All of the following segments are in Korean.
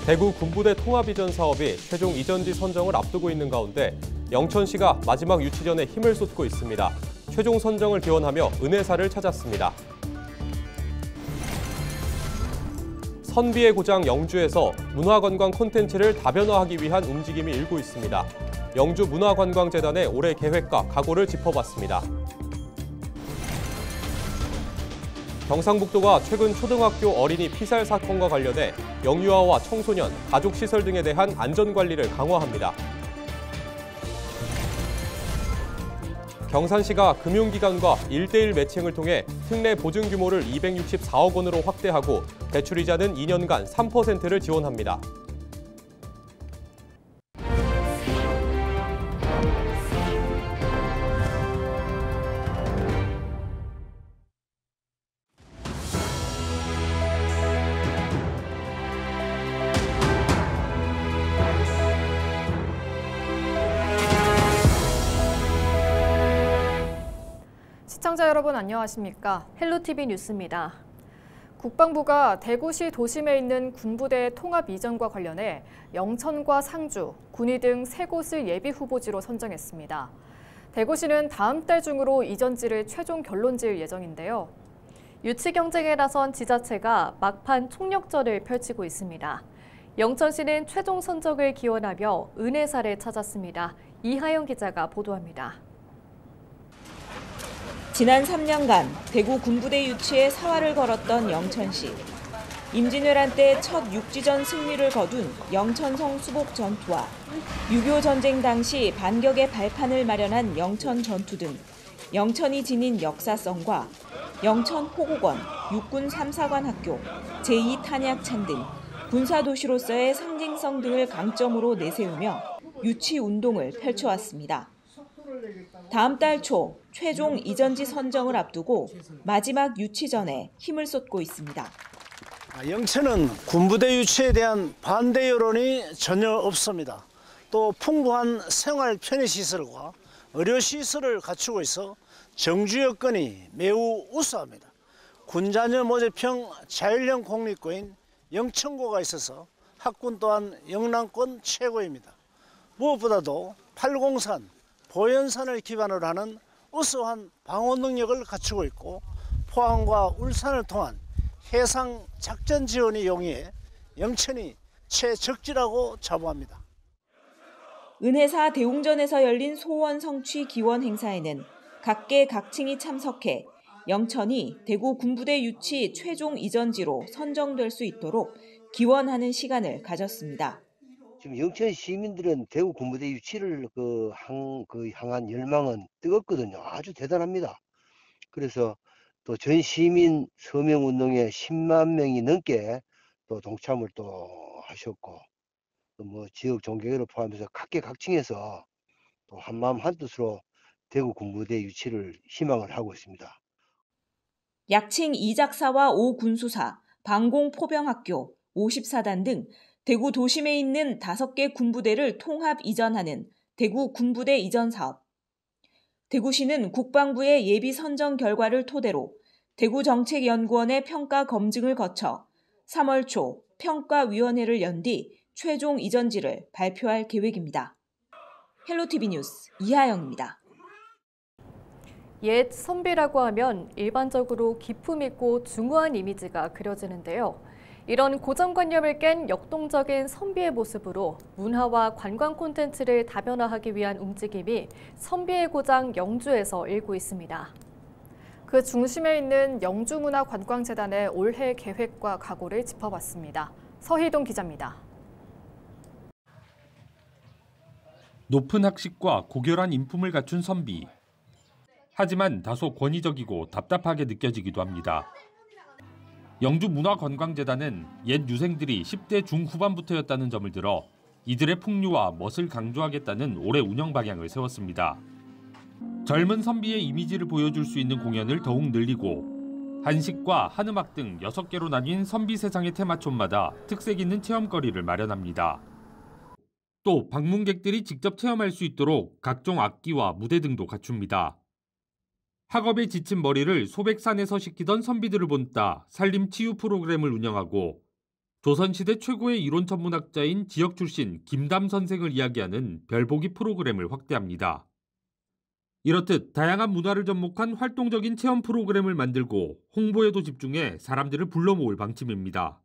대구 군부대 통합 이전 사업이 최종 이전지 선정을 앞두고 있는 가운데 영천시가 마지막 유치전에 힘을 쏟고 있습니다. 최종 선정을 기원하며 은혜사를 찾았습니다. 선비의 고장 영주에서 문화관광 콘텐츠를 다변화하기 위한 움직임이 일고 있습니다. 영주 문화관광재단의 올해 계획과 각오를 짚어봤습니다. 경상북도가 최근 초등학교 어린이 피살 사건과 관련해 영유아와 청소년, 가족시설 등에 대한 안전관리를 강화합니다. 경산시가 금융기관과 1:1 매칭을 통해 특례 보증 규모를 264억 원으로 확대하고 대출이자는 2년간 3%를 지원합니다. 시청자 여러분 안녕하십니까? 헬로티비 뉴스입니다. 국방부가 대구시 도심에 있는 군부대 통합 이전과 관련해 영천과 상주, 군위 등 3곳을 예비 후보지로 선정했습니다. 대구시는 다음 달 중으로 이전지를 최종 결론 지을 예정인데요. 유치 경쟁에 나선 지자체가 막판 총력전을 펼치고 있습니다. 영천시는 최종 선정을 기원하며 은혜사를 찾았습니다. 이하영 기자가 보도합니다. 지난 3년간 대구 군부대 유치에 사활을 걸었던 영천시. 임진왜란 때 첫 육지전 승리를 거둔 영천성 수복 전투와 6.25 전쟁 당시 반격의 발판을 마련한 영천 전투 등 영천이 지닌 역사성과 영천 호국원, 육군 3사관 학교, 제2탄약창 등 군사도시로서의 상징성 등을 강점으로 내세우며 유치 운동을 펼쳐왔습니다. 다음 달 초 최종 이전지 선정을 앞두고 마지막 유치전에 힘을 쏟고 있습니다. 영천은 군부대 유치에 대한 반대 여론이 전혀 없습니다. 또 풍부한 생활 편의시설과 의료시설을 갖추고 있어 정주 여건이 매우 우수합니다. 군자녀 모집형 자율형 공립고인 영천고가 있어서 학군 또한 영남권 최고입니다. 무엇보다도 팔공산, 보현산을 기반으로 하는 우수한 방어 능력을 갖추고 있고 포항과 울산을 통한 해상 작전 지원이 용이해 영천이 최적지라고 자부합니다. 은혜사 대웅전에서 열린 소원 성취 기원 행사에는 각계 각층이 참석해 영천이 대구 군부대 유치 최종 이전지로 선정될 수 있도록 기원하는 시간을 가졌습니다. 지금 영천 시민들은 대구 군부대 유치를 향한 열망은 뜨겁거든요. 아주 대단합니다. 그래서 또 전 시민 서명 운동에 10만 명이 넘게 또 동참을 또 하셨고, 또 뭐 지역 종교회를 포함해서 각계각층에서 또 한마음 한뜻으로 대구 군부대 유치를 희망을 하고 있습니다. 약칭 이작사와 오군수사, 방공포병학교, 54단 등 대구 도심에 있는 5개 군부대를 통합 이전하는 대구 군부대 이전 사업. 대구시는 국방부의 예비 선정 결과를 토대로 대구정책연구원의 평가 검증을 거쳐 3월 초 평가위원회를 연 뒤 최종 이전지를 발표할 계획입니다. 헬로티비 뉴스 이하영입니다. 옛 선비라고 하면 일반적으로 기품 있고 중후한 이미지가 그려지는데요. 이런 고정관념을 깬 역동적인 선비의 모습으로 문화와 관광 콘텐츠를 다변화하기 위한 움직임이 선비의 고장 영주에서 일고 있습니다. 그 중심에 있는 영주문화관광재단의 올해 계획과 각오를 짚어봤습니다. 서희동 기자입니다. 높은 학식과 고결한 인품을 갖춘 선비. 하지만 다소 권위적이고 답답하게 느껴지기도 합니다. 영주문화관광재단은 옛 유생들이 10대 중후반부터였다는 점을 들어 이들의 풍류와 멋을 강조하겠다는 올해 운영 방향을 세웠습니다. 젊은 선비의 이미지를 보여줄 수 있는 공연을 더욱 늘리고 한식과 한음악 등 6개로 나뉜 선비 세상의 테마촌마다 특색 있는 체험거리를 마련합니다. 또 방문객들이 직접 체험할 수 있도록 각종 악기와 무대 등도 갖춥니다. 학업에 지친 머리를 소백산에서 식히던 선비들을 본따 산림 치유 프로그램을 운영하고 조선시대 최고의 이론 천문학자인 지역 출신 김담 선생을 이야기하는 별보기 프로그램을 확대합니다. 이렇듯 다양한 문화를 접목한 활동적인 체험 프로그램을 만들고 홍보에도 집중해 사람들을 불러 모을 방침입니다.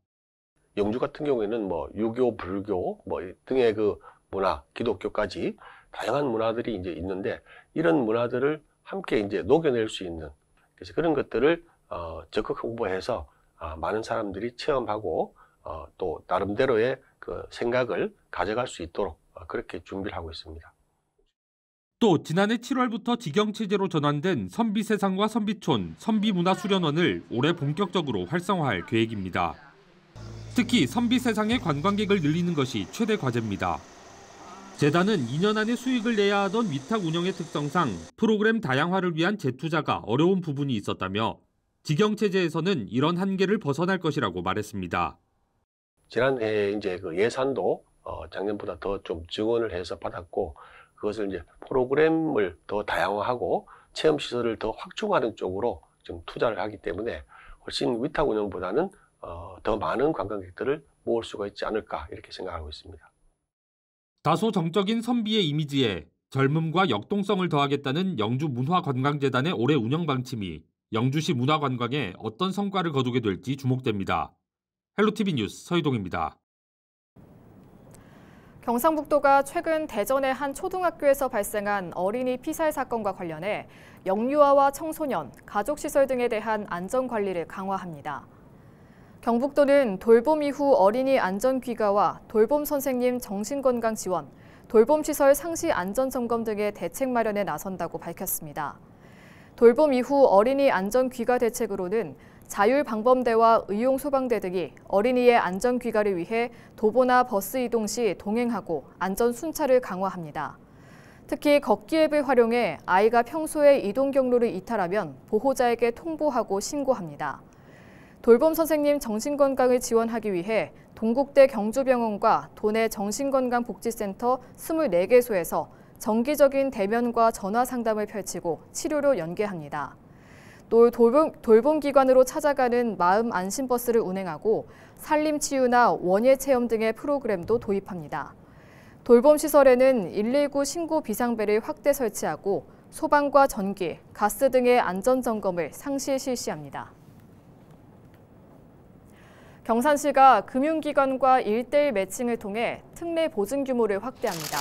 영주 같은 경우에는 유교, 불교 등의 그 문화, 기독교까지 다양한 문화들이 이제 있는데 이런 문화들을 함께 이제 녹여낼 수 있는 그래서 그런 것들을 적극 홍보해서 많은 사람들이 체험하고 또 나름대로의 그 생각을 가져갈 수 있도록 그렇게 준비를 하고 있습니다. 또 지난해 7월부터 직영체제로 전환된 선비세상과 선비촌, 선비문화수련원을 올해 본격적으로 활성화할 계획입니다. 특히 선비세상의 관광객을 늘리는 것이 최대 과제입니다. 재단은 2년 안에 수익을 내야 하던 위탁 운영의 특성상 프로그램 다양화를 위한 재투자가 어려운 부분이 있었다며 직영체제에서는 이런 한계를 벗어날 것이라고 말했습니다. 지난해 이제 그 예산도 작년보다 더 좀 증원을 해서 받았고 그것을 이제 프로그램을 더 다양화하고 체험 시설을 더 확충하는 쪽으로 좀 투자를 하기 때문에 훨씬 위탁 운영보다는 더 많은 관광객들을 모을 수가 있지 않을까 이렇게 생각하고 있습니다. 다소 정적인 선비의 이미지에 젊음과 역동성을 더하겠다는 영주 문화관광재단의 올해 운영 방침이 영주시 문화관광에 어떤 성과를 거두게 될지 주목됩니다. 헬로티비 뉴스 서희동입니다. 경상북도가 최근 대전의 한 초등학교에서 발생한 어린이 피살 사건과 관련해 영유아와 청소년, 가족시설 등에 대한 안전관리를 강화합니다. 경북도는 돌봄 이후 어린이 안전귀가와 돌봄 선생님 정신건강 지원, 돌봄시설 상시 안전점검 등의 대책 마련에 나선다고 밝혔습니다. 돌봄 이후 어린이 안전귀가 대책으로는 자율방범대와 의용소방대 등이 어린이의 안전귀가를 위해 도보나 버스 이동 시 동행하고 안전 순찰을 강화합니다. 특히 걷기 앱을 활용해 아이가 평소에 이동 경로를 이탈하면 보호자에게 통보하고 신고합니다. 돌봄 선생님 정신건강을 지원하기 위해 동국대 경주병원과 도내 정신건강복지센터 24개소에서 정기적인 대면과 전화 상담을 펼치고 치료로 연계합니다. 또 돌봄기관으로 찾아가는 마음 안심버스를 운행하고 산림치유나 원예체험 등의 프로그램도 도입합니다. 돌봄시설에는 119 신고 비상벨을 확대 설치하고 소방과 전기, 가스 등의 안전점검을 상시 실시합니다. 경산시가 금융기관과 1:1 매칭을 통해 특례 보증 규모를 확대합니다.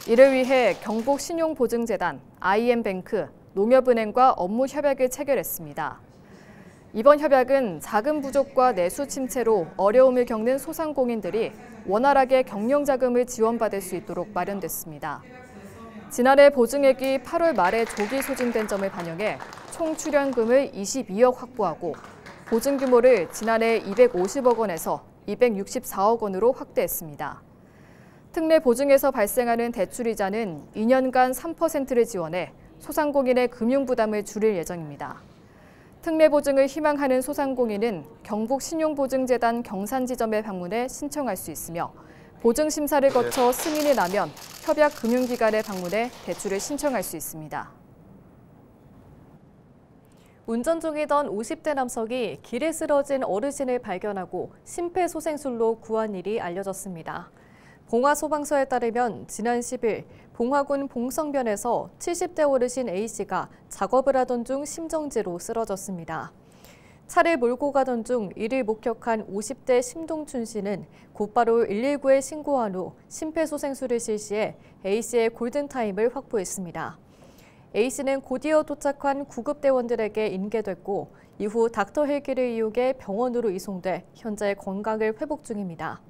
이를 위해 경북신용보증재단, IM뱅크, 농협은행과 업무 협약을 체결했습니다. 이번 협약은 자금 부족과 내수 침체로 어려움을 겪는 소상공인들이 원활하게 경영자금을 지원받을 수 있도록 마련됐습니다. 지난해 보증액이 8월 말에 조기 소진된 점을 반영해 총 출연금을 22억 확보하고 보증 규모를 지난해 250억 원에서 264억 원으로 확대했습니다. 특례 보증에서 발생하는 대출이자는 2년간 3%를 지원해 소상공인의 금융 부담을 줄일 예정입니다. 특례 보증을 희망하는 소상공인은 경북신용보증재단 경산지점에 방문해 신청할 수 있으며 보증 심사를 거쳐 승인이 나면 협약 금융기관에 방문해 대출을 신청할 수 있습니다. 운전 중이던 50대 남성이 길에 쓰러진 어르신을 발견하고 심폐소생술로 구한 일이 알려졌습니다. 봉화소방서에 따르면 지난 10일 봉화군 봉성변에서 70대 어르신 A씨가 작업을 하던 중 심정지로 쓰러졌습니다. 차를 몰고 가던 중 이를 목격한 50대 심동춘 씨는 곧바로 119에 신고한 후 심폐소생술을 실시해 A씨의 골든타임을 확보했습니다. A씨는 곧이어 도착한 구급대원들에게 인계됐고 이후 닥터 헬기를 이용해 병원으로 이송돼 현재 건강을 회복 중입니다.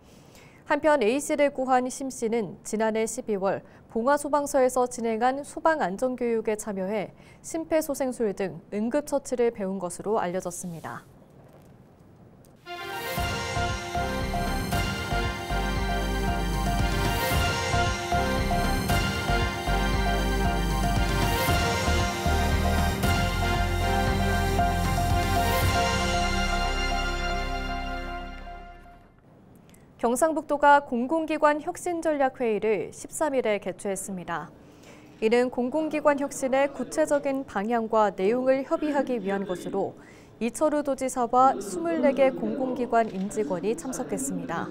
한편 A씨를 구한 심 씨는 지난해 12월 봉화소방서에서 진행한 소방안전교육에 참여해 심폐소생술 등 응급처치를 배운 것으로 알려졌습니다. 경상북도가 공공기관 혁신전략회의를 13일에 개최했습니다. 이는 공공기관 혁신의 구체적인 방향과 내용을 협의하기 위한 것으로 이철우 도지사와 24개 공공기관 임직원이 참석했습니다.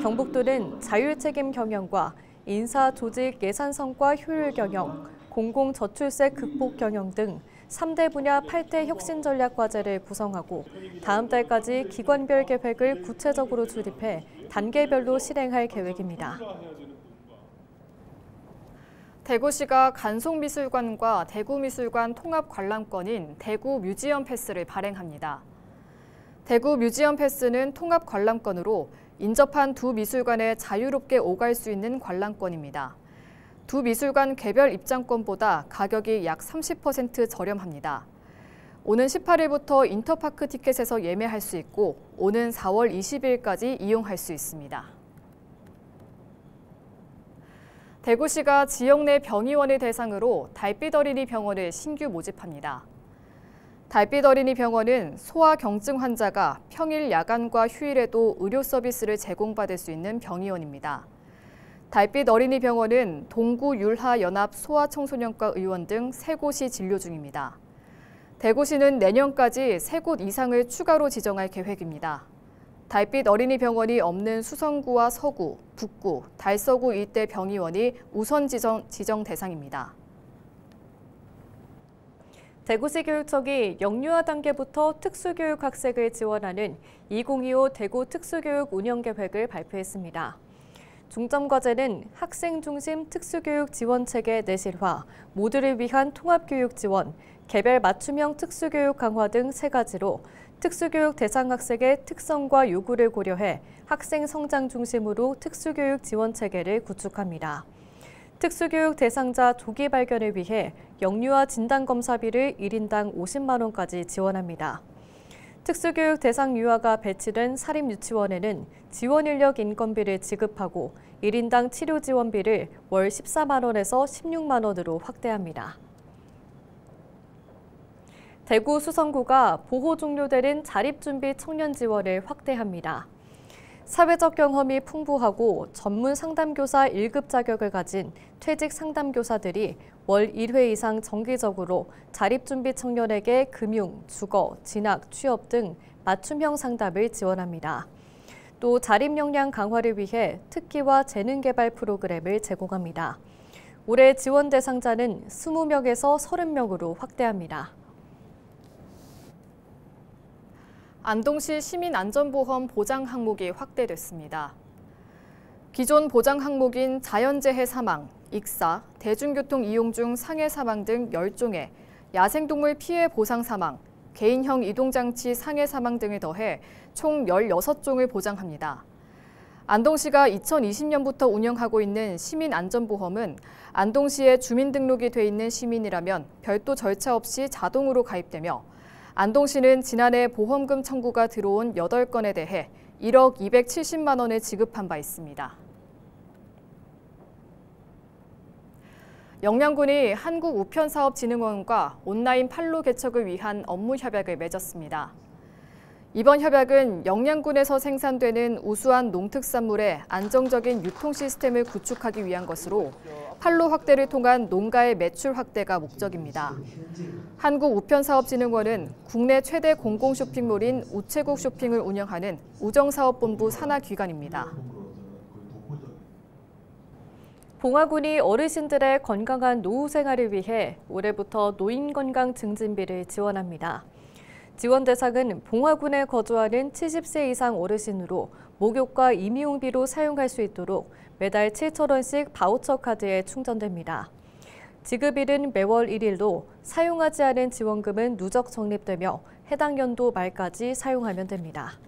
경북도는 자율책임 경영과 인사, 조직, 예산 성과 효율 경영, 공공저출세 극복 경영 등 3대 분야 8대 혁신 전략 과제를 구성하고 다음 달까지 기관별 계획을 구체적으로 수립해 단계별로 실행할 계획입니다. 대구시가 간송미술관과 대구미술관 통합 관람권인 대구 뮤지엄 패스를 발행합니다. 대구 뮤지엄 패스는 통합 관람권으로 인접한 두 미술관에 자유롭게 오갈 수 있는 관람권입니다. 두 미술관 개별 입장권보다 가격이 약 30% 저렴합니다. 오는 18일부터 인터파크 티켓에서 예매할 수 있고 오는 4월 20일까지 이용할 수 있습니다. 대구시가 지역 내 병의원을 대상으로 달빛 어린이 병원을 신규 모집합니다. 달빛 어린이 병원은 소아경증 환자가 평일 야간과 휴일에도 의료 서비스를 제공받을 수 있는 병의원입니다. 달빛 어린이 병원은 동구 율하 연합 소아청소년과 의원 등 3곳이 진료 중입니다. 대구시는 내년까지 3곳 이상을 추가로 지정할 계획입니다. 달빛 어린이 병원이 없는 수성구와 서구, 북구, 달서구 일대 병의원이 우선 지정 대상입니다. 대구시 교육청이 영유아 단계부터 특수교육 학생을 지원하는 2025 대구 특수교육 운영계획을 발표했습니다. 중점 과제는 학생 중심 특수교육 지원 체계 내실화, 모두를 위한 통합교육 지원, 개별 맞춤형 특수교육 강화 등 3가지로 특수교육 대상 학생의 특성과 요구를 고려해 학생 성장 중심으로 특수교육 지원 체계를 구축합니다. 특수교육 대상자 조기 발견을 위해 영유아 진단검사비를 1인당 50만 원까지 지원합니다. 특수교육 대상 유아가 배치된 사립유치원에는 지원 인력 인건비를 지급하고 1인당 치료 지원비를 월 14만 원에서 16만 원으로 확대합니다. 대구 수성구가 보호 종료되는 자립준비 청년 지원을 확대합니다. 사회적 경험이 풍부하고 전문 상담교사 1급 자격을 가진 퇴직 상담교사들이 월 1회 이상 정기적으로 자립준비 청년에게 금융, 주거, 진학, 취업 등 맞춤형 상담을 지원합니다. 또 자립 역량 강화를 위해 특기와 재능 개발 프로그램을 제공합니다. 올해 지원 대상자는 20명에서 30명으로 확대합니다. 안동시 시민안전보험 보장 항목이 확대됐습니다. 기존 보장 항목인 자연재해 사망, 익사, 대중교통 이용 중 상해 사망 등 10종에 야생동물 피해 보상 사망, 개인형 이동장치 상해 사망 등을 더해 총 16종을 보장합니다. 안동시가 2020년부터 운영하고 있는 시민안전보험은 안동시에 주민등록이 돼 있는 시민이라면 별도 절차 없이 자동으로 가입되며 안동시는 지난해 보험금 청구가 들어온 8건에 대해 1억 270만 원을 지급한 바 있습니다. 영양군이 한국우편사업진흥원과 온라인 판로 개척을 위한 업무 협약을 맺었습니다. 이번 협약은 영양군에서 생산되는 우수한 농특산물의 안정적인 유통 시스템을 구축하기 위한 것으로 판로 확대를 통한 농가의 매출 확대가 목적입니다. 한국우편사업진흥원은 국내 최대 공공쇼핑몰인 우체국 쇼핑을 운영하는 우정사업본부 산하기관입니다. 봉화군이 어르신들의 건강한 노후 생활을 위해 올해부터 노인건강 증진비를 지원합니다. 지원 대상은 봉화군에 거주하는 70세 이상 어르신으로 목욕과 임의용비로 사용할 수 있도록 매달 7,000원씩 바우처 카드에 충전됩니다. 지급일은 매월 1일로 사용하지 않은 지원금은 누적 적립되며 해당 연도 말까지 사용하면 됩니다.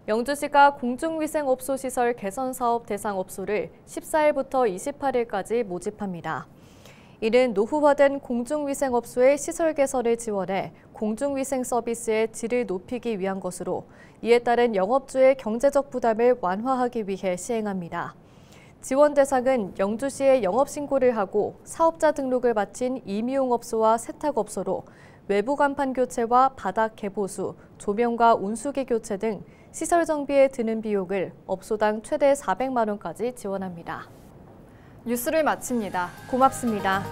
영주시가 공중위생업소 시설 개선 사업 대상 업소를 14일부터 28일까지 모집합니다. 이는 노후화된 공중위생업소의 시설 개선을 지원해 공중위생 서비스의 질을 높이기 위한 것으로 이에 따른 영업주의 경제적 부담을 완화하기 위해 시행합니다. 지원 대상은 영주시에 영업신고를 하고 사업자 등록을 마친 임의용업소와 세탁업소로 외부 간판 교체와 바닥 개보수, 조명과 온수기 교체 등 시설 정비에 드는 비용을 업소당 최대 400만 원까지 지원합니다. 뉴스를 마칩니다. 고맙습니다.